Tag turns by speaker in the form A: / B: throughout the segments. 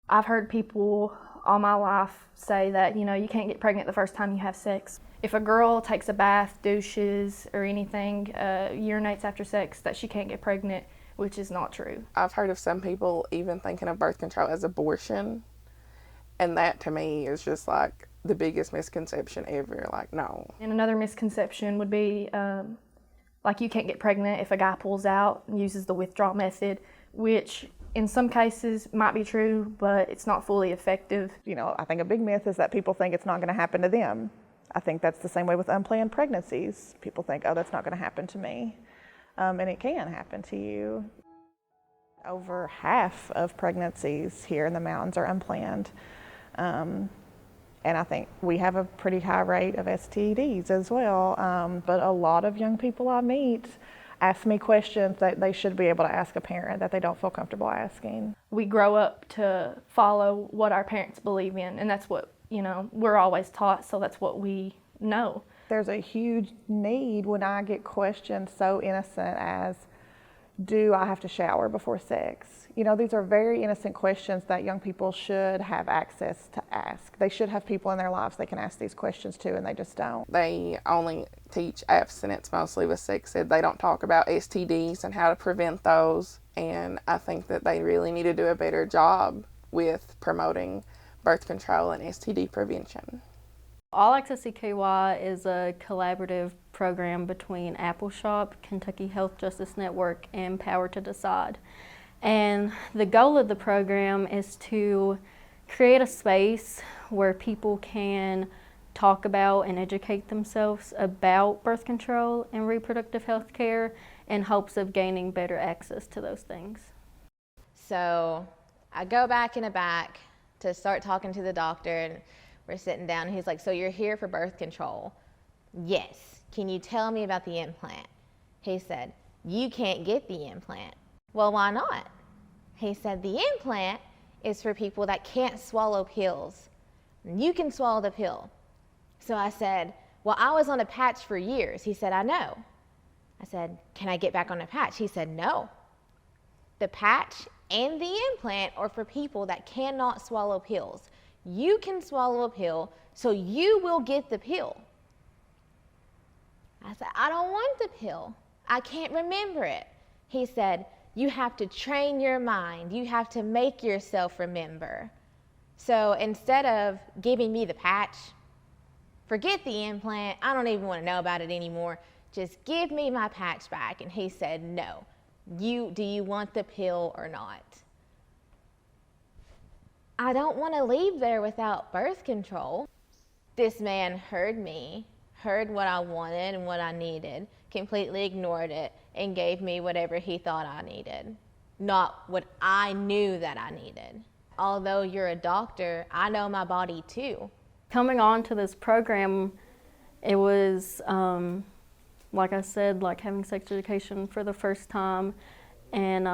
A: I've heard people all my life say that, you can't get pregnant the first time you have sex. If a girl takes a bath, douches, or anything, urinates after sex, that she can't get pregnant, which is not true.
B: I've heard of some people even thinking of birth control as abortion, and that to me is just like the biggest misconception ever. Like, no.
A: And another misconception would be like you can't get pregnant if a guy pulls out and uses the withdrawal method, which in some cases might be true, but it's not fully effective.
C: I think a big myth is that people think it's not going to happen to them. I think that's the same way with unplanned pregnancies. People think, oh, that's not going to happen to me. And it can happen to you. Over half of pregnancies here in the mountains are unplanned. And I think we have a pretty high rate of STDs as well. But a lot of young people I meet ask me questions that they should be able to ask a parent that they don't feel comfortable asking.
A: We grow up to follow what our parents believe in, and that's what, we're always taught, so that's what we know.
C: There's a huge need when I get questions so innocent as, do I have to shower before sex? These are very innocent questions that young people should have access to ask. They should have people in their lives they can ask these questions to, and they just don't.
B: They only teach abstinence mostly with sex ed. They don't talk about STDs and how to prevent those. And I think that they really need to do a better job with promoting birth control and STD prevention.
D: All Access EKY is a collaborative program between Appalachian Kentucky Health Justice Network and Power to Decide. And the goal of the program is to create a space where people can talk about and educate themselves about birth control and reproductive health care in hopes of gaining better access to those things.
E: So I go back in the back to start talking to the doctor, and we're sitting down, and he's like, so you're here for birth control? Yes. Can you tell me about the implant? He said, you can't get the implant. Well, why not? He said, the implant is for people that can't swallow pills. You can swallow the pill. So I said, well, I was on a patch for years. He said, I know. I said, can I get back on a patch? He said, no. The patch and the implant are for people that cannot swallow pills. You can swallow a pill, so you will get the pill. I said, I don't want the pill. I can't remember it. He said, you have to train your mind. You have to make yourself remember. So instead of giving me the patch, forget the implant. I don't even want to know about it anymore. Just give me my patch back. And he said, no. Do you want the pill or not? I don't want to leave there without birth control. This man heard me, heard what I wanted and what I needed, completely ignored it, and gave me whatever he thought I needed, not what I knew that I needed. Although you're a doctor, I know my body too.
D: Coming on to this program, it was, like I said, like having sex education for the first time, and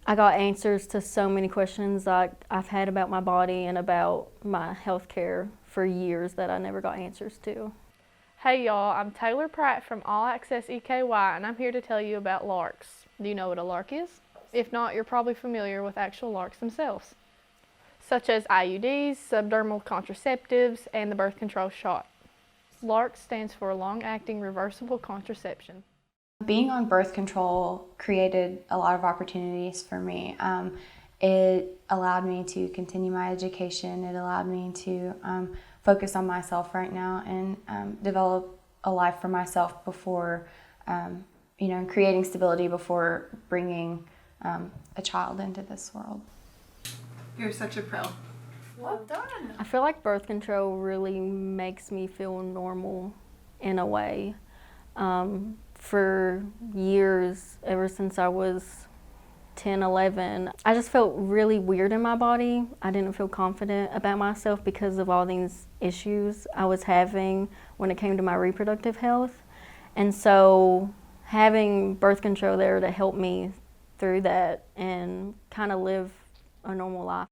D: I got answers to so many questions that I've had about my body and about my health care for years that I never got answers to.
A: Hey y'all, I'm Taylor Pratt from All Access EKY, and I'm here to tell you about LARCs. Do you know what a LARC is? If not, you're probably familiar with actual LARCs themselves, such as IUDs, subdermal contraceptives, and the birth control shot. LARC stands for long-acting reversible contraception.
F: Being on birth control created a lot of opportunities for me. It allowed me to continue my education. It allowed me to focus on myself right now and develop a life for myself before, creating stability before bringing a child into this world.
G: You're such a pro. Well done.
D: I feel like birth control really makes me feel normal in a way. For years, ever since I was 10, 11, I just felt really weird in my body. I didn't feel confident about myself because of all these issues I was having when it came to my reproductive health. And so having birth control there to help me through that and kind of live a normal life.